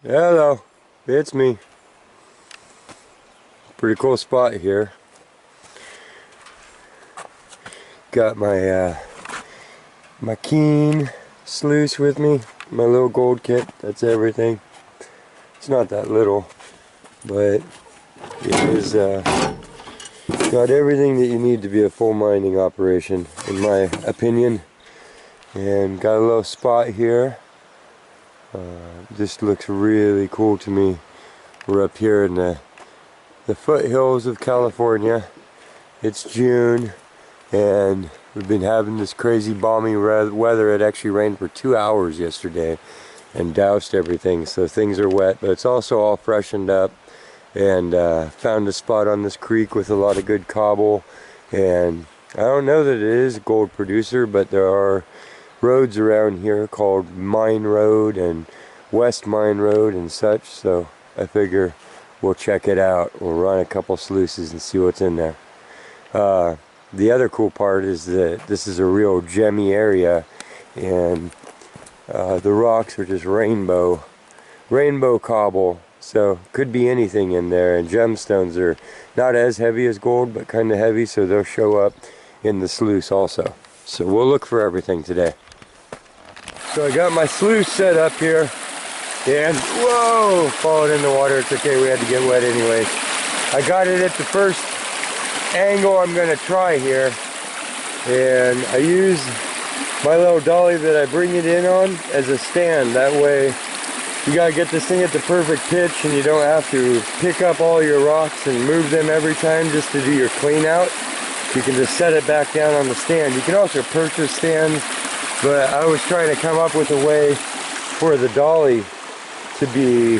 Hello, it's me. Pretty cool spot here. Got my my keen sluice with me, my little gold kit. That's everything. It's not that little, but it is got everything that you need to be a full mining operation, in my opinion. And got a little spot here. This looks really cool to me. We're up here in the foothills of California. It's June and we've been having this crazy balmy weather. It actually rained for 2 hours yesterday and doused everything, so things are wet, but it's also all freshened up. And found a spot on this creek with a lot of good cobble, and I don't know that it is a gold producer, but there are roads around here called Mine Road and West Mine Road and such, so I figure we'll check it out. We'll run a couple sluices and see what's in there. The other cool part is that this is a real gemmy area, and the rocks are just rainbow cobble, so could be anything in there. And gemstones are not as heavy as gold, but kind of heavy, so they'll show up in the sluice also. So we'll look for everything today. So I got my sluice set up here, and whoa, falling in the water. It's okay, we had to get wet anyways. I got it at the first angle I'm going to try here, and I use my little dolly that I bring it in on as a stand. That way you got to get this thing at the perfect pitch, and you don't have to pick up all your rocks and move them every time just to do your clean out. You can just set it back down on the stand. You can also purchase stands, but I was trying to come up with a way for the dolly to be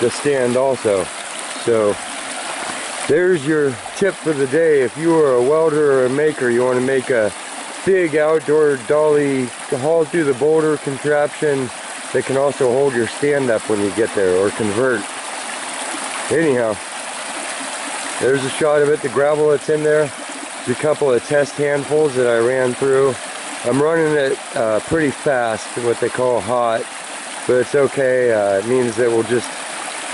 the stand also. So there's your tip for the day. If you are a welder or a maker, you want to make a big outdoor dolly haul through the boulder contraption that can also hold your stand up when you get there, or convert. Anyhow, there's a shot of it, the gravel that's in there. There's a couple of test handfuls that I ran through. I'm running it pretty fast, what they call hot, but it's okay. It means that we'll just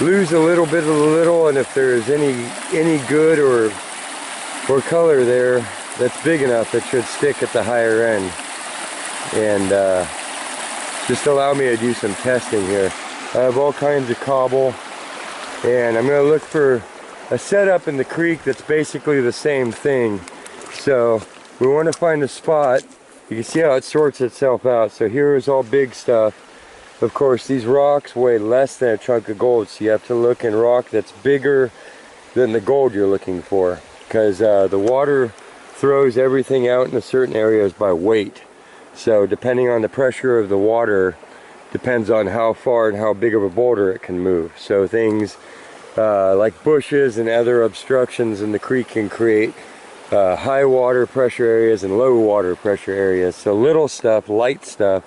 lose a little bit of the little, and if there's any good or color there that's big enough, it should stick at the higher end. And just allow me to do some testing here. I have all kinds of cobble, and I'm going to look for a setup in the creek that's basically the same thing. So we want to find a spot. You can see how it sorts itself out. So here is all big stuff. Of course, these rocks weigh less than a chunk of gold, so you have to look in rock that's bigger than the gold you're looking for, because the water throws everything out in certain areas by weight. So depending on the pressure of the water depends on how far and how big of a boulder it can move. So things like bushes and other obstructions in the creek can create high water pressure areas and low water pressure areas. So little stuff, light stuff,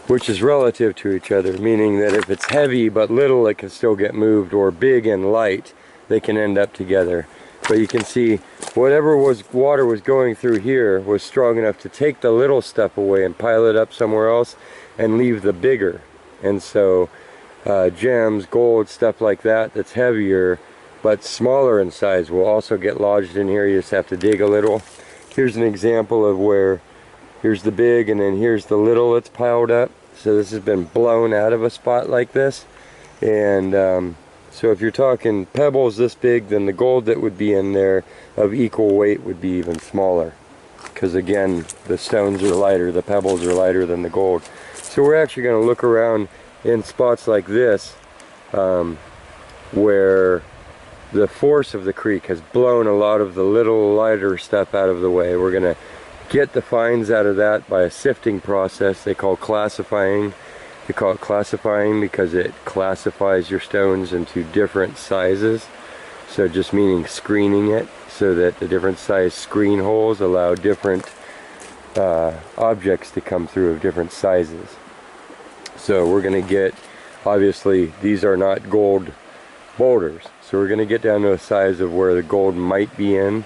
which is relative to each other, meaning that if it's heavy but little, it can still get moved, or big and light, they can end up together. But you can see whatever water was going through here was strong enough to take the little stuff away and pile it up somewhere else and leave the bigger. And so gems, gold, stuff like that that's heavier but smaller in size will also get lodged in here. You just have to dig a little. Here's an example of where here's the big and then here's the little that's piled up. So this has been blown out of a spot like this. And so if you're talking pebbles this big, then the gold that would be in there of equal weight would be even smaller. Because again, the stones are lighter, the pebbles are lighter than the gold. So we're actually going to look around in spots like this where the force of the creek has blown a lot of the little lighter stuff out of the way. We're going to get the fines out of that by a sifting process they call classifying. They call it classifying because it classifies your stones into different sizes. So just meaning screening it so that the different size screen holes allow different objects to come through of different sizes. So we're going to get, obviously these are not gold boulders, so we're going to get down to a size of where the gold might be in,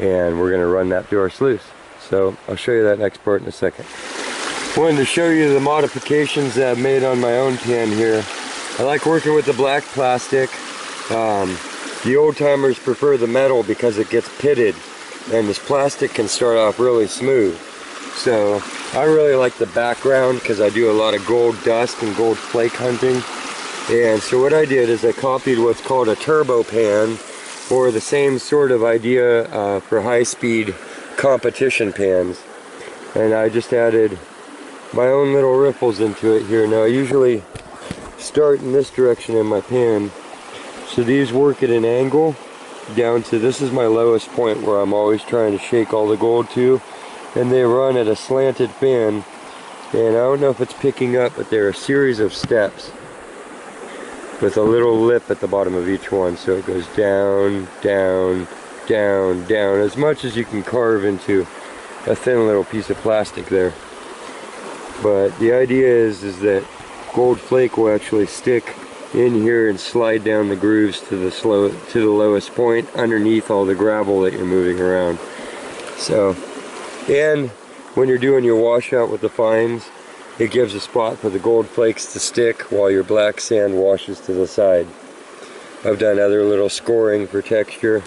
and we're going to run that through our sluice. So I'll show you that next part in a second. Wanted to show you the modifications that I've made on my own pan here. I like working with the black plastic. The old timers prefer the metal because it gets pitted, and this plastic can start off really smooth. So I really like the background because I do a lot of gold dust and gold flake hunting. And so what I did is I copied what's called a turbo pan, or the same sort of idea for high-speed competition pans. And I just added my own little riffles into it here. Now I usually start in this direction in my pan, so these work at an angle down to, this is my lowest point where I'm always trying to shake all the gold to, and they run at a slanted fan, and I don't know if it's picking up, but they're a series of steps with a little lip at the bottom of each one, so it goes down, down, down, down, as much as you can carve into a thin little piece of plastic there. But the idea is that gold flake will actually stick in here and slide down the grooves to the lowest point underneath all the gravel that you're moving around. So, and when you're doing your washout with the fines, it gives a spot for the gold flakes to stick while your black sand washes to the side. I've done other little scoring for texture.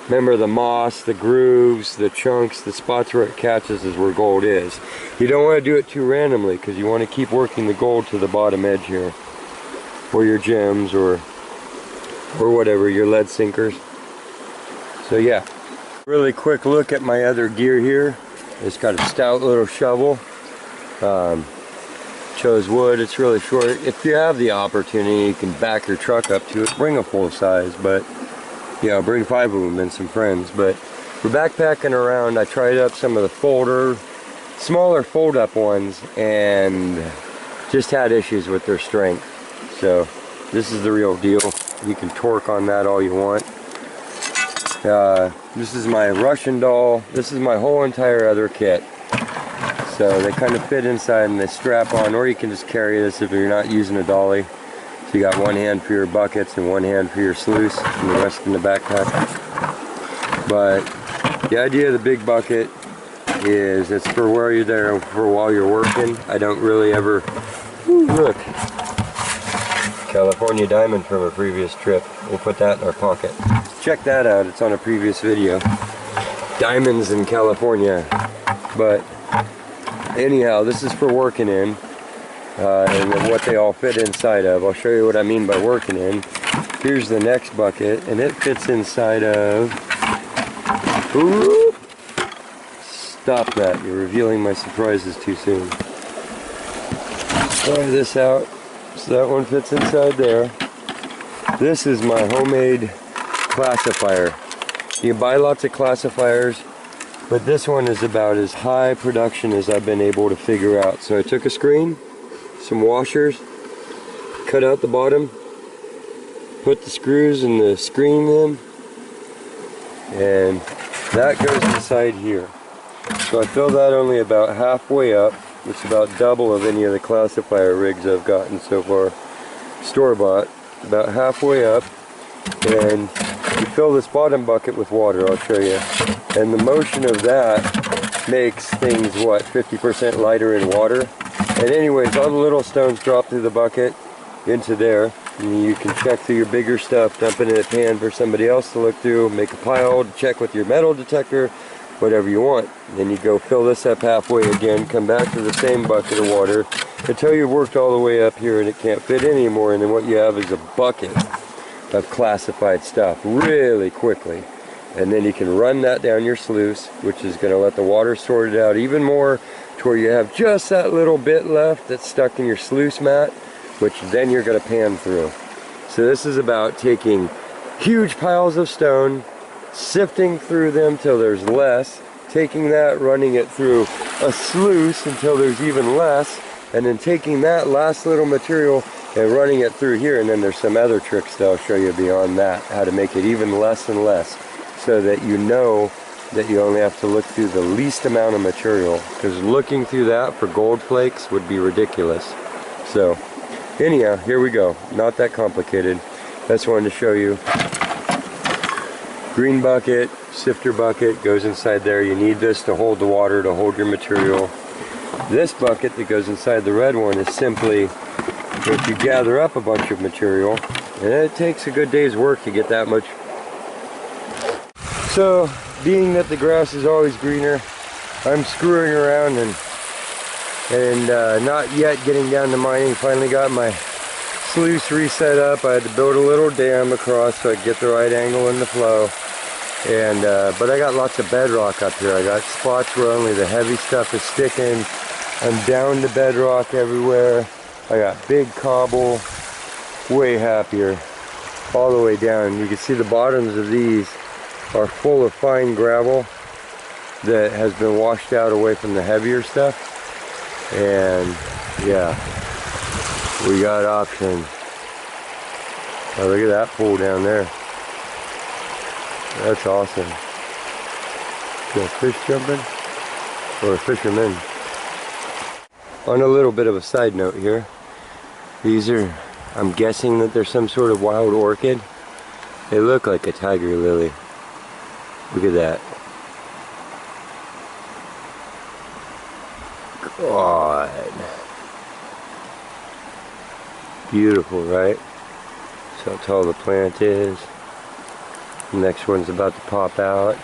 Remember, the moss, the grooves, the chunks, the spots where it catches is where gold is. You don't want to do it too randomly because you want to keep working the gold to the bottom edge here, or your gems, or whatever, your lead sinkers. So yeah, really quick look at my other gear here. It's got a stout little shovel. Chose wood, it's really short. If you have the opportunity, you can back your truck up to it, bring a full size, but yeah, bring 5 of them and some friends. But for backpacking around, I tried up some of the smaller fold-up ones, and just had issues with their strength. So this is the real deal. You can torque on that all you want. This is my Russian doll. This is my whole entire other kit. So they kind of fit inside and they strap on, or you can just carry this if you're not using a dolly. So you got one hand for your buckets and one hand for your sluice, and the rest in the backpack. But the idea of the big bucket is it's for where you're there for while you're working. I don't really ever, ooh, look, California diamond from a previous trip. We'll put that in our pocket. Check that out, it's on a previous video. Diamonds in California. But anyhow, this is for working in. And what they all fit inside of. I'll show you what I mean by working in. Here's the next bucket, and it fits inside of... Ooh, stop that, you're revealing my surprises too soon. Try this out. So that one fits inside there. This is my homemade classifier. You can buy lots of classifiers, but this one is about as high production as I've been able to figure out. So I took a screen, some washers, cut out the bottom, put the screws in the screen in, and that goes inside here. So I fill that only about halfway up, which is about double of any of the classifier rigs I've gotten so far, store-bought, about halfway up, and you fill this bottom bucket with water. I'll show you. And the motion of that makes things, what, 50% lighter in water. And anyways, all the little stones drop through the bucket into there. And you can check through your bigger stuff, dump it in a pan for somebody else to look through, make a pile, check with your metal detector, whatever you want. Then you go fill this up halfway again, come back to the same bucket of water until you've worked all the way up here and it can't fit anymore. And then what you have is a bucket of classified stuff really quickly. And then you can run that down your sluice, which is going to let the water sort it out even more, to where you have just that little bit left that's stuck in your sluice mat, which then you're going to pan through. So this is about taking huge piles of stone, sifting through them till there's less, taking that, running it through a sluice until there's even less, and then taking that last little material and running it through here. And then there's some other tricks that I'll show you beyond that, how to make it even less and less, so that you know that you only have to look through the least amount of material, because looking through that for gold flakes would be ridiculous. So anyhow, here we go. Not that complicated. Just wanted to show you. Green bucket, sifter bucket goes inside there. You need this to hold the water, to hold your material. This bucket that goes inside the red one is simply if you gather up a bunch of material, and it takes a good day's work to get that much. So, being that the grass is always greener, I'm screwing around and not yet getting down to mining. Finally got my sluice reset up. I had to build a little dam across so I could get the right angle in the flow. And but I got lots of bedrock up here. I got spots where only the heavy stuff is sticking. I'm down to bedrock everywhere. I got big cobble, way happier, all the way down. You can see the bottoms of these are full of fine gravel that has been washed out away from the heavier stuff. And yeah, we got options. Oh, look at that pool down there. That's awesome. Is that fish jumping? Or a fisherman? On a little bit of a side note here, these are, I'm guessing that they're some sort of wild orchid. They look like a tiger lily. Look at that. God. Beautiful, right? So how tall the plant is. The next one's about to pop out.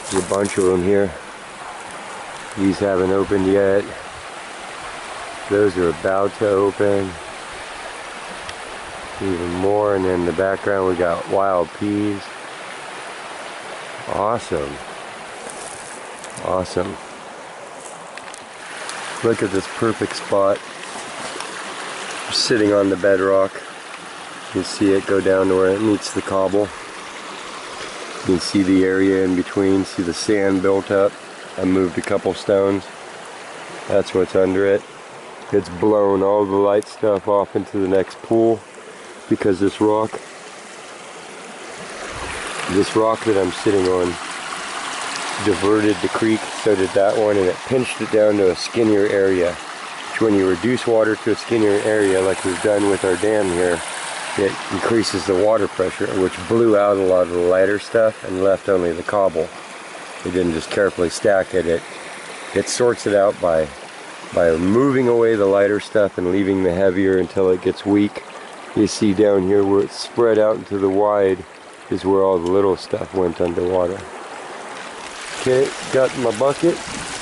There's a bunch of them here. These haven't opened yet. Those are about to open. Even more, and then in the background we got wild peas. Awesome. Awesome. Look at this perfect spot. I'm sitting on the bedrock. You can see it go down to where it meets the cobble. You can see the area in between, see the sand built up. I moved a couple stones. That's what's under it. It's blown all the light stuff off into the next pool because this rock that I'm sitting on diverted the creek, so did that one, and it pinched it down to a skinnier area. Which when you reduce water to a skinnier area like we've done with our dam here, it increases the water pressure, which blew out a lot of the lighter stuff and left only the cobble. It didn't just carefully stack it. It sorts it out by moving away the lighter stuff and leaving the heavier until it gets weak. You see down here where it's spread out into the wide is where all the little stuff went underwater. Okay, got my bucket,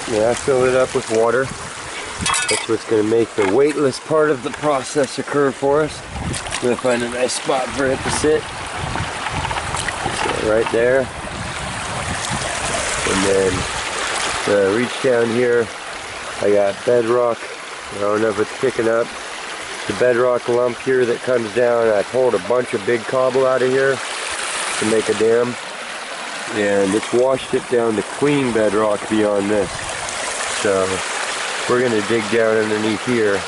and I fill it up with water. That's what's going to make the weightless part of the process occur for us. I'm going to find a nice spot for it to sit. So right there. And then reach down here. I got bedrock. I don't know if it's picking up. The bedrock lump here that comes down. I pulled a bunch of big cobble out of here to make a dam. And it's washed it down to clean bedrock beyond this. So we're going to dig down underneath here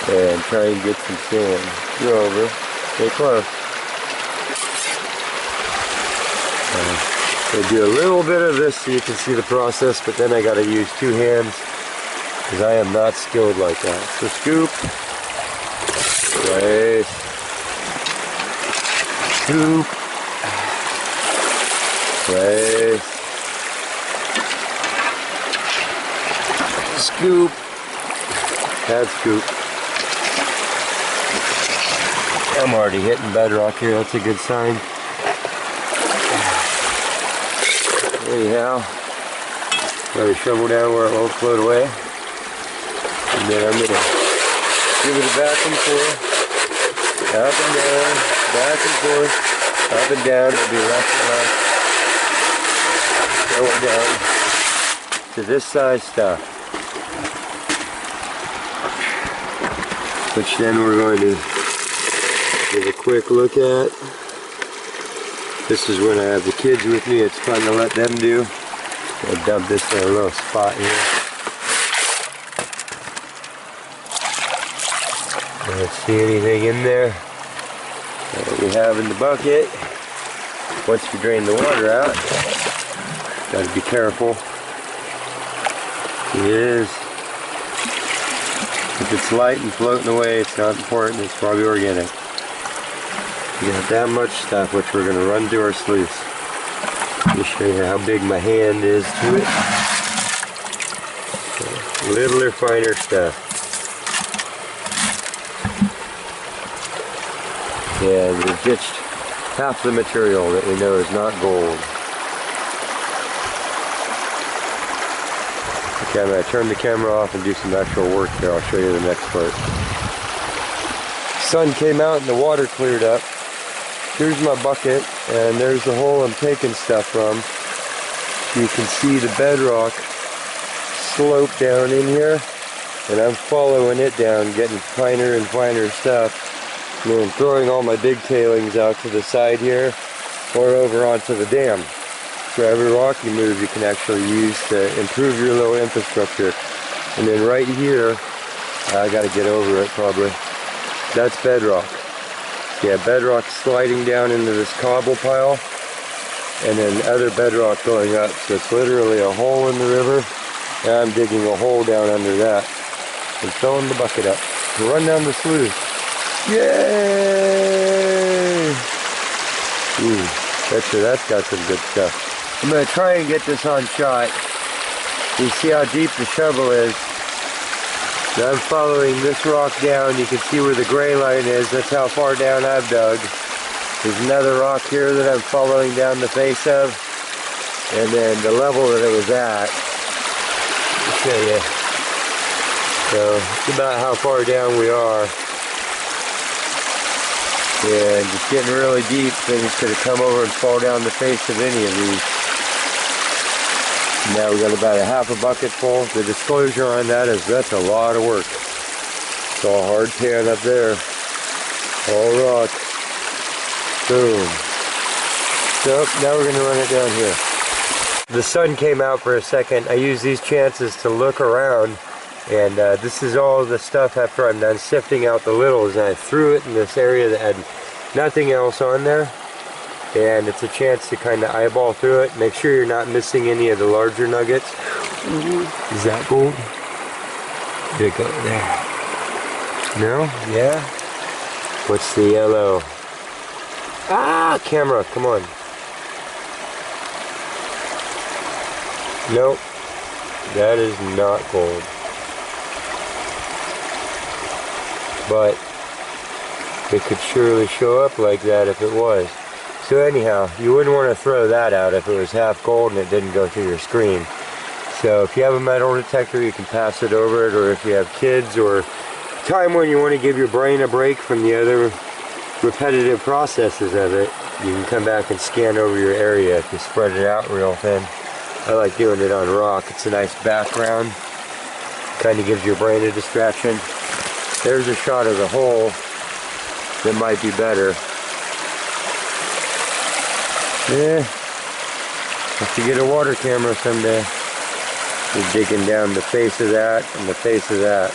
and try and get some sand. You're over. Stay close. I do a little bit of this so you can see the process, but then I got to use two hands because I am not skilled like that. So scoop. Place. Scoop. Place. Scoop. That's scoop. I'm already hitting bedrock here. That's a good sign. Anyhow, let it shovel down where it won't float away. And then I'm going to give it a back and forth. Up and down. Back and forth. Up and down. It'll be left and left. Going down to this size stuff. Which then we're going to give a quick look at. This is when I have the kids with me. It's fun to let them do. I'll dump this in a little spot here. Don't see anything in there. What we have in the bucket. Once you drain the water out, gotta be careful. It is. If it's light and floating away, it's not important. It's probably organic. We got that much stuff, which we're going to run through our sluice. Let me show you how big my hand is to it. So Littler, finer stuff. And we've ditched half the material that we know is not gold. Okay, I'm going to turn the camera off and do some actual work here. I'll show you the next part. Sun came out and the water cleared up. Here's my bucket, and there's the hole I'm taking stuff from. You can see the bedrock slope down in here, and I'm following it down, getting finer and finer stuff, and then throwing all my big tailings out to the side here, or over onto the dam. So every rock you move, you can actually use to improve your little infrastructure. And then right here, I got to get over it probably. That's bedrock. Yeah, bedrock sliding down into this cobble pile, and then other bedrock going up. So it's literally a hole in the river, and I'm digging a hole down under that and filling the bucket up to run down the sluice. Yay! Ooh, betcha that's got some good stuff. I'm going to try and get this on shot. You see how deep the shovel is. Now I'm following this rock down. You can see where the gray line is. That's how far down I've dug. There's another rock here that I'm following down the face of. And then the level that it was at. I'll show you. So, it's about how far down we are. Yeah, and just getting really deep. Things could have come over and fall down the face of any of these. Now we got about a half a bucket full. The disclosure on that is that's a lot of work. It's all hard pan up there. All rock. Boom. So now we're going to run it down here. The sun came out for a second. I use these chances to look around. And this is all the stuff after I'm done sifting out the littles. And I threw it in this area that had nothing else on there. And it's a chance to kind of eyeball through it. Make sure you're not missing any of the larger nuggets. Is that gold? Did it go there? No? Yeah? What's the yellow? Ah! Camera, come on. Nope. That is not gold. But it could surely show up like that if it was. So anyhow, you wouldn't want to throw that out if it was half gold and it didn't go through your screen. So if you have a metal detector, you can pass it over it, or if you have kids, or time when you want to give your brain a break from the other repetitive processes of it, you can come back and scan over your area if you spread it out real thin. I like doing it on rock. It's a nice background. Kind of gives your brain a distraction. There's a shot of the hole that might be better. Yeah, have to get a water camera someday. You're digging down the face of that and the face of that.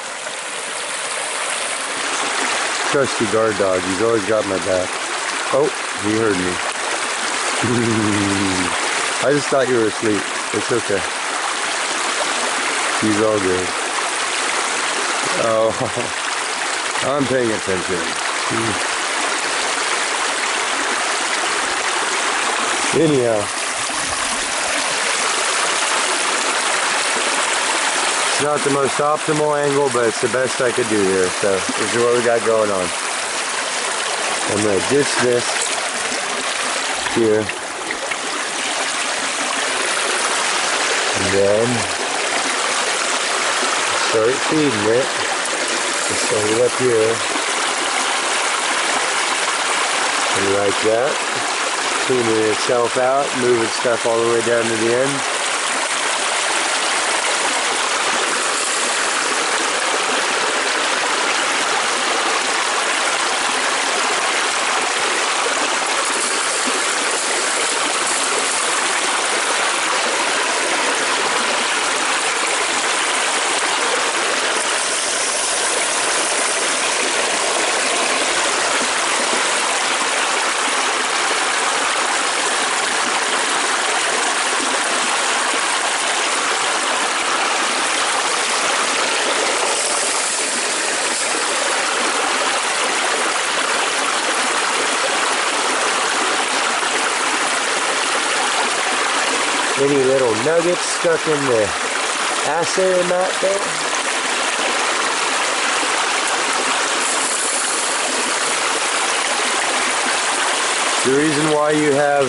Trusty guard dog, he's always got my back. Oh, he heard me. I just thought you were asleep. It's okay. He's all good. Oh, I'm paying attention. Anyhow, it's not the most optimal angle, but it's the best I could do here. So this is what we got going on. I'm going to ditch this here, and then start feeding it. Just set it up here, and like that. Cleaning itself out, moving stuff all the way down to the end. Any little nuggets stuck in the assay mat there. The reason why you have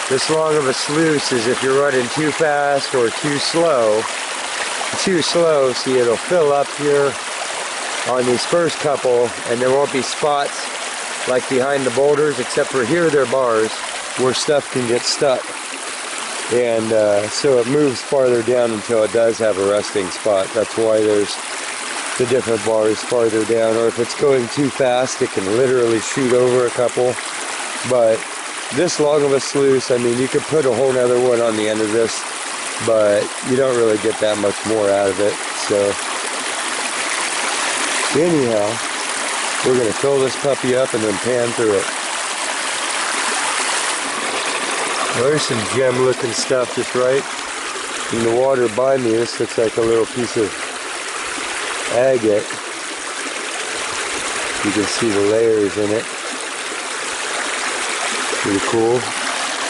this long of a sluice is if you're running too fast or too slow. See, it'll fill up here on these first couple, and there won't be spots like behind the boulders, except for here they're bars where stuff can get stuck. And so it moves farther down until it does have a resting spot. That's why there's the different bars farther down. Or if it's going too fast, it can literally shoot over a couple. But this long of a sluice, I mean, you could put a whole nother one on the end of this, but you don't really get that much more out of it. So anyhow, we're going to fill this puppy up and then pan through it. There's some gem looking stuff just right in the water by me. This looks like a little piece of agate. You can see the layers in it. Pretty cool.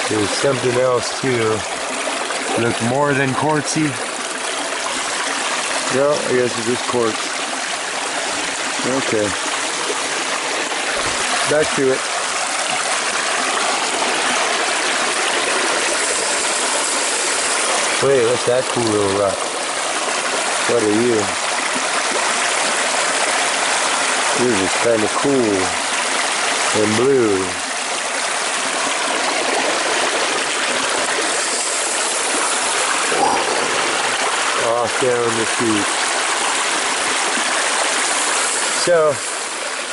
There's something else too. Look more than quartzy. No, I guess it's just quartz. Okay. Back to it. Wait, what's that cool little rock? What are you? This is kind of cool and blue. Off down the chute. So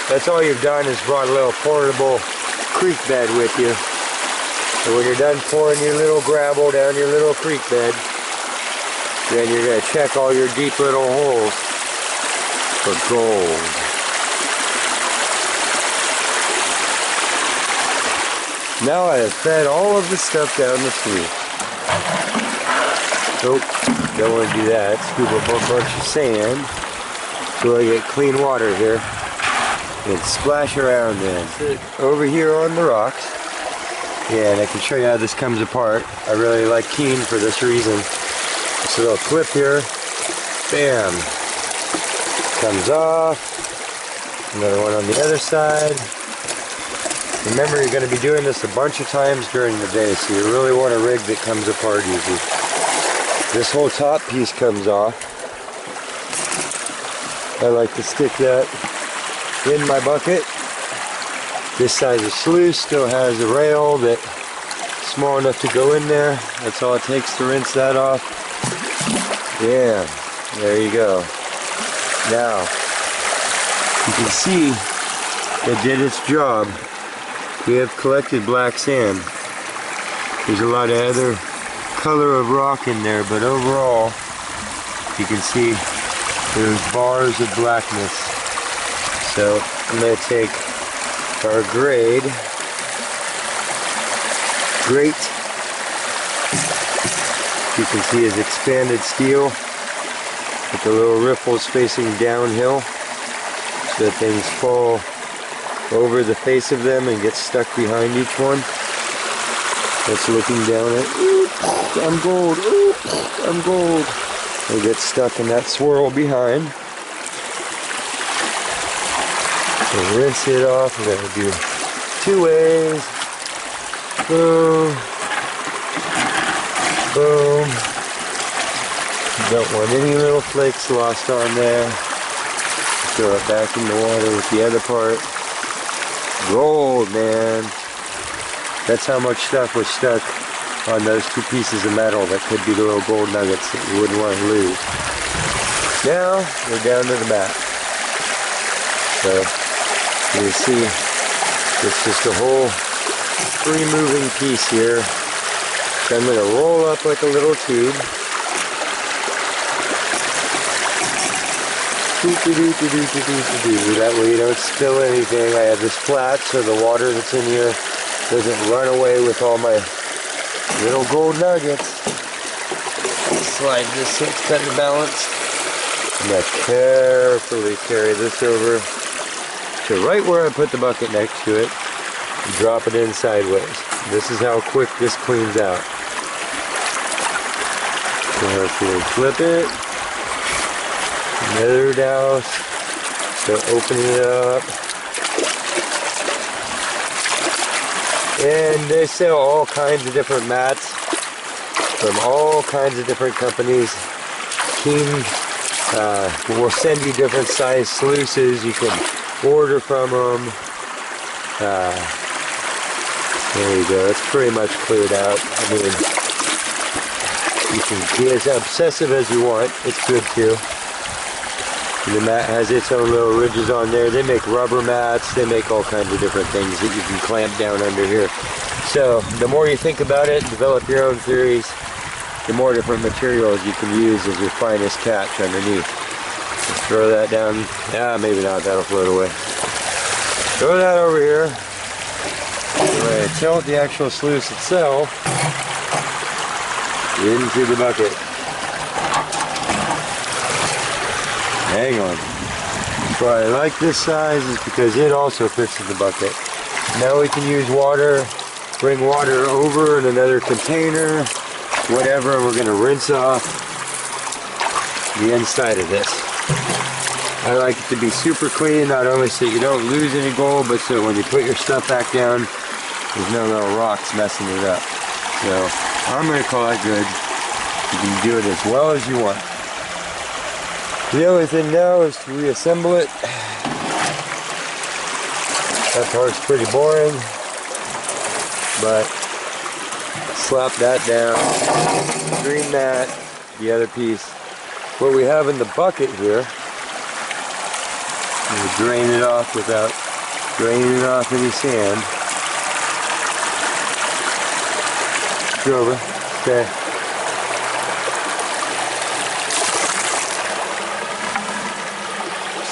that's all you've done is brought a little portable creek bed with you. And when you're done pouring your little gravel down your little creek bed, then you're going to check all your deep little holes for gold. Now I have fed all of the stuff down the sluice. Nope, don't want to do that. Scoop up a bunch of sand so I get clean water here and splash around then. Over here on the rocks. Yeah, and I can show you how this comes apart. I really like Keen for this reason. This little clip here, bam, comes off. Another one on the other side. Remember, you're going to be doing this a bunch of times during the day, so you really want a rig that comes apart easy. This whole top piece comes off. I like to stick that in my bucket. This size of sluice still has a rail that's small enough to go in there. That's all it takes to rinse that off. Yeah, there you go. Now, you can see it did its job. We have collected black sand. There's a lot of other color of rock in there, but overall, you can see there's bars of blackness. So I'm going to take our grate, you can see is expanded steel with the little riffles facing downhill so that things fall over the face of them and get stuck behind each one. That's looking down at, ooh, I'm gold, ooh, I'm gold. They get stuck in that swirl behind. So rinse it off. We're going to do 2 ways. Boom. Boom. Don't want any little flakes lost on there. Throw it back in the water with the other part. Gold, man. That's how much stuff was stuck on those 2 pieces of metal that could be the little gold nuggets that you wouldn't want to lose. Now, we're down to the back. So, you can see it's just a whole free moving piece here. So I'm going to roll up like a little tube. That way you don't spill anything. I have this flat so the water that's in here doesn't run away with all my little gold nuggets. Slide this so it's better balanced. I'm going to carefully carry this over to right where I put the bucket next to it and drop it in sideways. This is how quick this cleans out. Carefully flip it. Another douse. So open it up. And they sell all kinds of different mats from all kinds of different companies. King will send you different size sluices. You can order from them. There you go. It's pretty much cleared out. I mean, you can be as obsessive as you want. It's good too. The mat has its own little ridges on there. They make rubber mats. They make all kinds of different things that you can clamp down under here. So the more you think about it, develop your own theories, the more different materials you can use as your finest catch underneath. Just throw that down. Yeah, maybe not. That'll float away. Throw that over here. Anyway, tilt the actual sluice itself into the bucket. Hang on. Why I like this size is because it also fits in the bucket. Now we can use water, bring water over in another container, whatever. We're going to rinse off the inside of this. I like it to be super clean, not only so you don't lose any gold, but so when you put your stuff back down, there's no little rocks messing it up. So I'm going to call it good. You can do it as well as you want. The only thing now is to reassemble it. That part's pretty boring, but slap that down, green that, the other piece. What we have in the bucket here, we drain it off without draining off any sand. Go over, okay.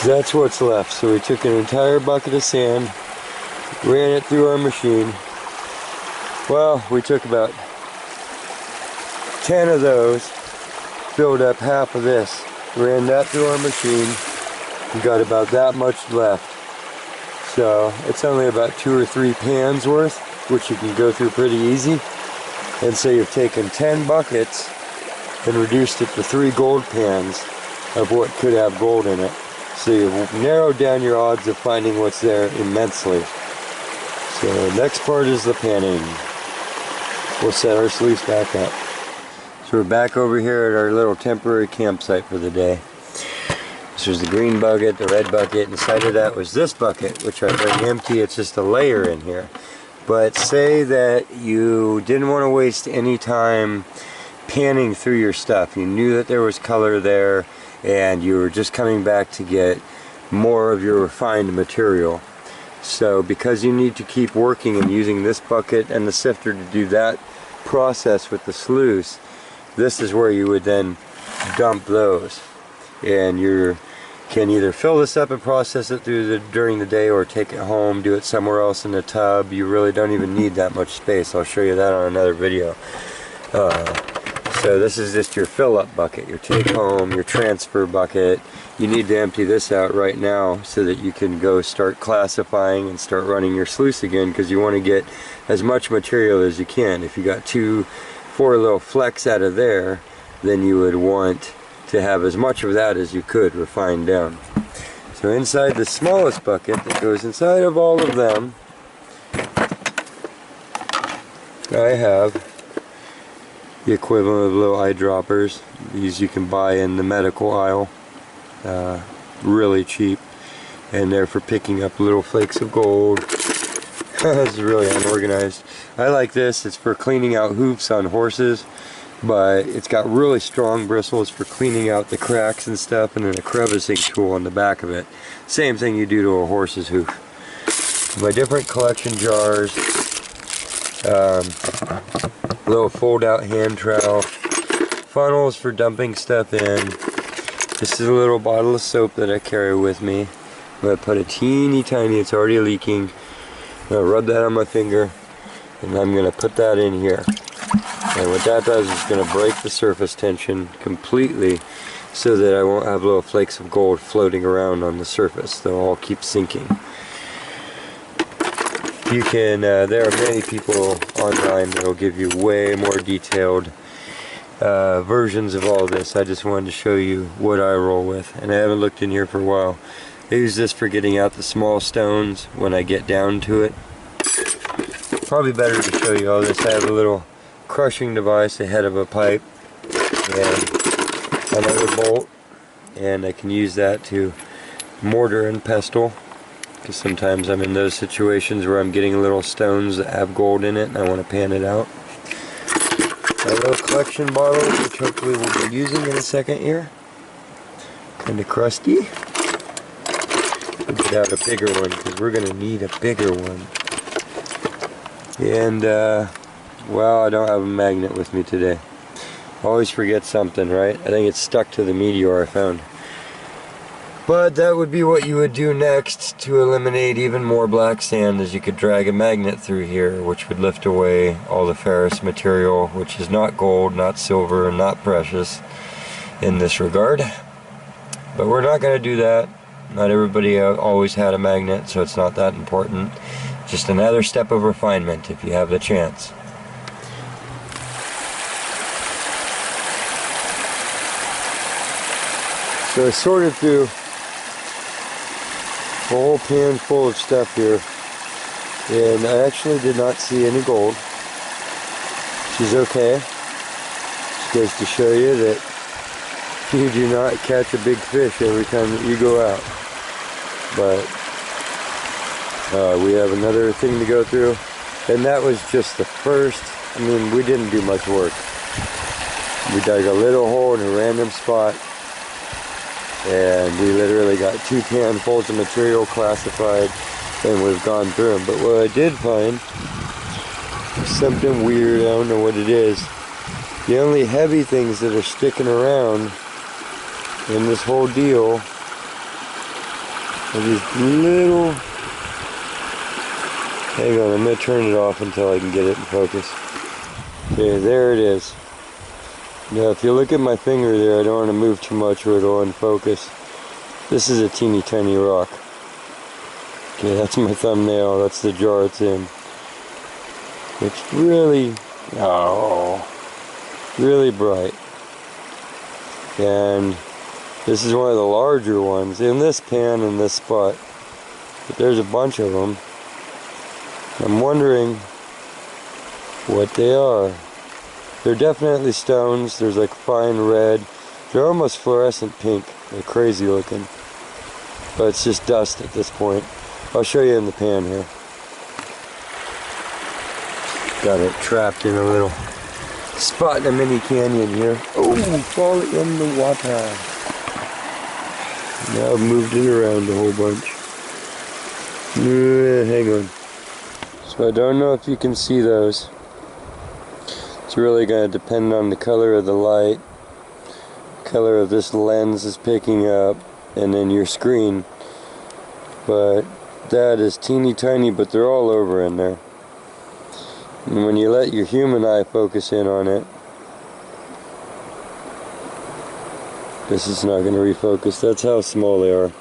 That's what's left. So we took an entire bucket of sand, ran it through our machine. Well, we took about 10 of those, filled up half of this, ran that through our machine, and got about that much left. So it's only about 2 or 3 pans worth, which you can go through pretty easy. And so you've taken 10 buckets and reduced it to 3 gold pans of what could have gold in it. So you've narrowed down your odds of finding what's there immensely. So next part is the panning. We'll set our sluice back up. So we're back over here at our little temporary campsite for the day. This was the green bucket, the red bucket. Inside of that was this bucket, which I bring empty. It's just a layer in here. But say that you didn't want to waste any time panning through your stuff. You knew that there was color there, and you were just coming back to get more of your refined material. So because you need to keep working and using this bucket and the sifter to do that process with the sluice, this is where you would then dump those. And you can either fill this up and process it during the day, or take it home, do it somewhere else in the tub. You really don't even need that much space. I'll show you that on another video. So this is just your fill-up bucket, your take-home, your transfer bucket. You need to empty this out right now so that you can go start classifying and start running your sluice again, because you want to get as much material as you can. If you got 4 little flecks out of there, then you would want to have as much of that as you could refined down. So inside the smallest bucket that goes inside of all of them, I have the equivalent of little eyedroppers. These you can buy in the medical aisle, really cheap, and they're for picking up little flakes of gold. This is really unorganized. I like this. It's for cleaning out hoofs on horses, but it's got really strong bristles for cleaning out the cracks and stuff, and then a crevicing tool on the back of it. Same thing you do to a horse's hoof. My different collection jars, little fold-out hand trowel, funnels for dumping stuff in. This is a little bottle of soap that I carry with me. I'm going to put a teeny tiny, it's already leaking. I'm going to rub that on my finger, and I'm going to put that in here. And what that does is going to break the surface tension completely, so that I won't have little flakes of gold floating around on the surface. They'll all keep sinking. You can, there are many people online that will give you way more detailed versions of all this. I just wanted to show you what I roll with, and I haven't looked in here for a while. I use this for getting out the small stones when I get down to it. Probably better to show you all this. I have a little crushing device, a head of a pipe, and another bolt, and I can use that to mortar and pestle, because sometimes I'm in those situations where I'm getting little stones that have gold in it and I want to pan it out. My little collection bottle, which hopefully we'll be using in a second here. Kind of crusty. We'll get out a bigger one because we're going to need a bigger one. And, well, I don't have a magnet with me today. Always forget something, right? I think it's stuck to the meteor I found. But that would be what you would do next to eliminate even more black sand, is you could drag a magnet through here, which would lift away all the ferrous material, which is not gold, not silver, not precious in this regard. But we're not going to do that. Not everybody always had a magnet, so it's not that important. Just another step of refinement if you have the chance. So I sorted through a whole pan full of stuff here, and I actually did not see any gold, which is okay. Just goes to show you that you do not catch a big fish every time that you go out. But we have another thing to go through, and that was just the first. I mean, we didn't do much work. We dug a little hole in a random spot, and we literally got 2 panfuls of material classified, and we've gone through them. But what I did find is something weird. I don't know what it is. The only heavy things that are sticking around in this whole deal are these little... Hang on, I'm going to turn it off until I can get it in focus. Okay, there it is. Now if you look at my finger there, I don't want to move too much or it'll unfocus. This is a teeny tiny rock. Okay, that's my thumbnail, that's the jar it's in. It's really, really bright. And this is one of the larger ones in this pan in this spot. But there's a bunch of them. I'm wondering what they are. They're definitely stones. There's like fine red. They're almost fluorescent pink. They're crazy looking. But it's just dust at this point. I'll show you in the pan here. Got it trapped in a little spot in a mini canyon here. Oh, fall in the water. Now I've moved it around a whole bunch. Hang on. So I don't know if you can see those. It's really going to depend on the color of the light, color of this lens is picking up, and then your screen. But that is teeny tiny, but they're all over in there. And when you let your human eye focus in on it, this is not going to refocus. That's how small they are.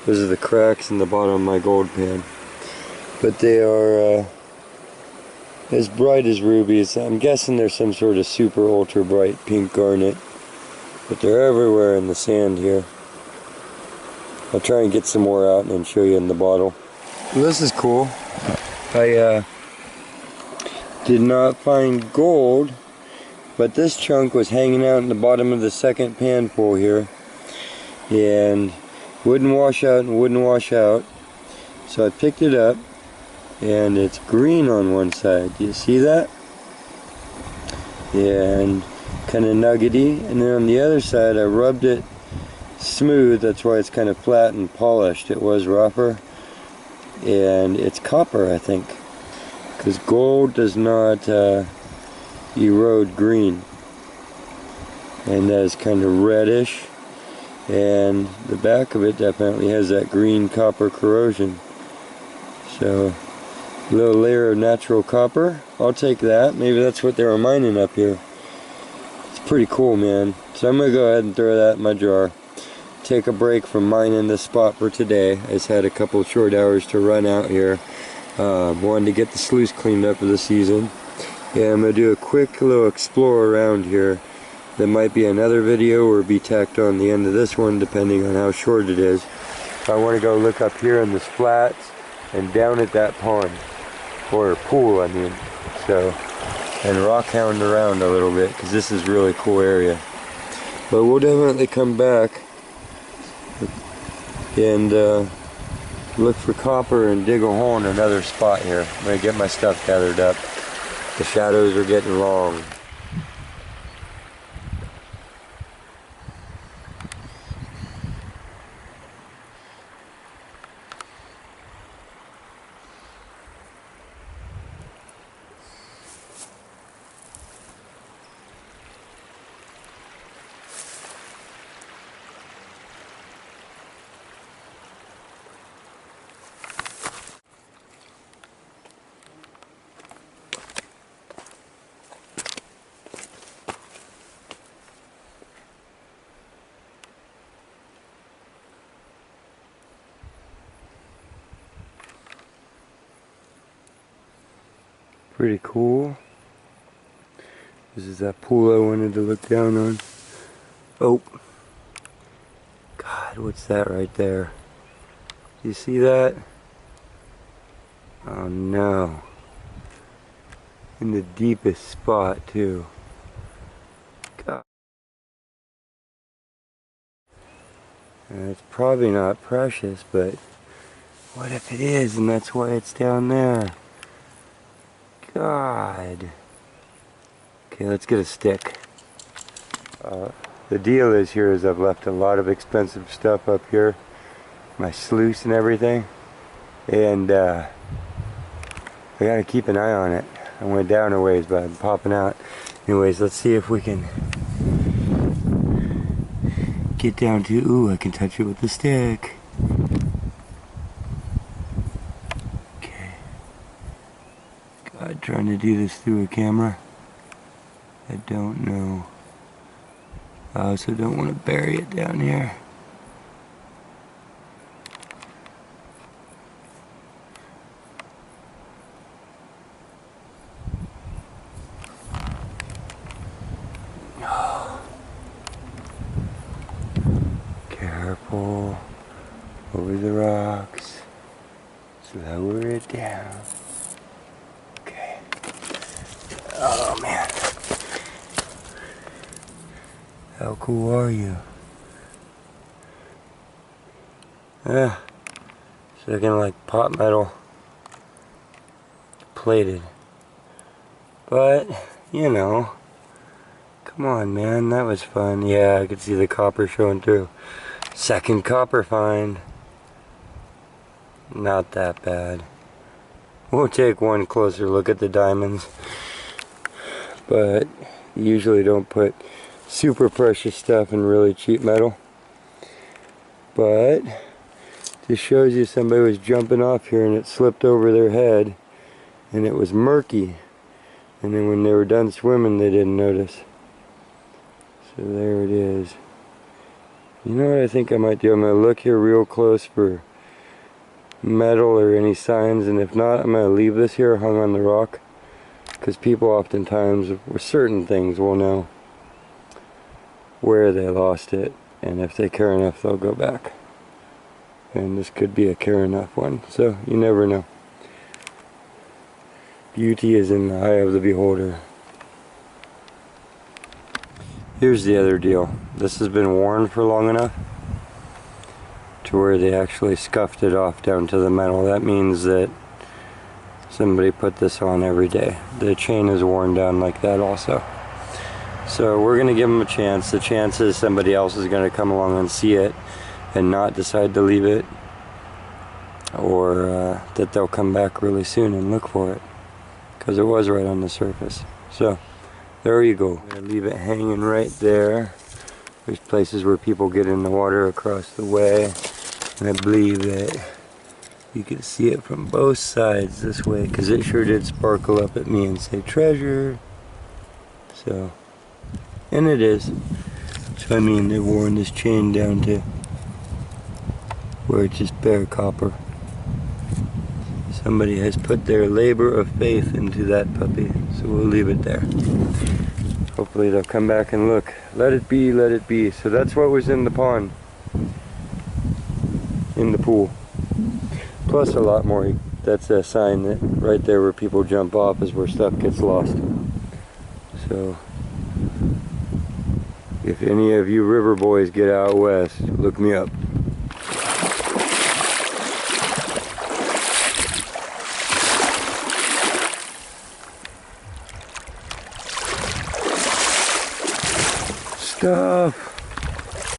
Those are the cracks in the bottom of my gold pan. But they are as bright as rubies. I'm guessing they're some sort of super ultra bright pink garnet. But they're everywhere in the sand here. I'll try and get some more out and then show you in the bottle. Well, this is cool. I did not find gold, but this chunk was hanging out in the bottom of the second pan full here. And wouldn't wash out and wouldn't wash out. So I picked it up. And it's green on one side. Do you see that? And kind of nuggety. And then on the other side I rubbed it smooth. That's why it's kind of flat and polished. It was rougher. And it's copper, I think. Because gold does not erode green. And that is kind of reddish. And the back of it definitely has that green copper corrosion. So a little layer of natural copper. I'll take that. Maybe that's what they were mining up here. It's pretty cool, man. So I'm going to go ahead and throw that in my jar. Take a break from mining this spot for today. I just had a couple short hours to run out here. Wanted to get the sluice cleaned up for the season. Yeah, I'm going to do a quick little explore around here. There might be another video or be tacked on the end of this one depending on how short it is. I want to go look up here in the flats and down at that pond, or pool I mean. So, and rock hound around a little bit because this is a really cool area. But we'll definitely come back and look for copper and dig a hole in another spot here. I'm going to get my stuff gathered up. The shadows are getting long. Pretty cool. This is that pool I wanted to look down on. Oh, God, what's that right there? You see that? Oh no. In the deepest spot too. God. And it's probably not precious, but what if it is and that's why it's down there? God. Okay, let's get a stick. The deal is here is I've left a lot of expensive stuff up here. My sluice and everything. And I gotta keep an eye on it. I went down a ways, but I'm popping out. Anyways, let's see if we can get down to, ooh, I can touch it with the stick. God, trying to do this through a camera. I don't know. I also don't want to bury it down here. Careful. Over the rocks. Lower it down. Oh man. How cool are you? Yeah. It's looking like pot metal. Plated. But, you know. Come on man, that was fun. Yeah, I could see the copper showing through. Second copper find. Not that bad. We'll take one closer look at the diamonds. But usually don't put super precious stuff in really cheap metal. But this shows you somebody was jumping off here and it slipped over their head and it was murky. And then when they were done swimming they didn't notice. So there it is. You know what I think I might do? I'm going to look here real close for metal or any signs, and if not I'm going to leave this here hung on the rock. Because people oftentimes, with certain things, will know where they lost it. And if they care enough, they'll go back. And this could be a care enough one. So, you never know. Beauty is in the eye of the beholder. Here's the other deal. This has been worn for long enough to where they actually scuffed it off down to the metal. That means that somebody put this on every day. The chain is worn down like that also. So we're going to give them a chance. The chance is somebody else is going to come along and see it and not decide to leave it, or that they'll come back really soon and look for it, because it was right on the surface. So there you go. I'm going to leave it hanging right there. There's places where people get in the water across the way, and I believe that you can see it from both sides this way, because it sure did sparkle up at me and say treasure. So, and it is. So I mean, they've worn this chain down to where it's just bare copper. Somebody has put their labor of faith into that puppy, so we'll leave it there. Hopefully they'll come back and look. Let it be, let it be. So that's what was in the pond. In the pool. Plus a lot more. That's a sign that right there where people jump off is where stuff gets lost. So if any of you river boys get out west, look me up. Stuff.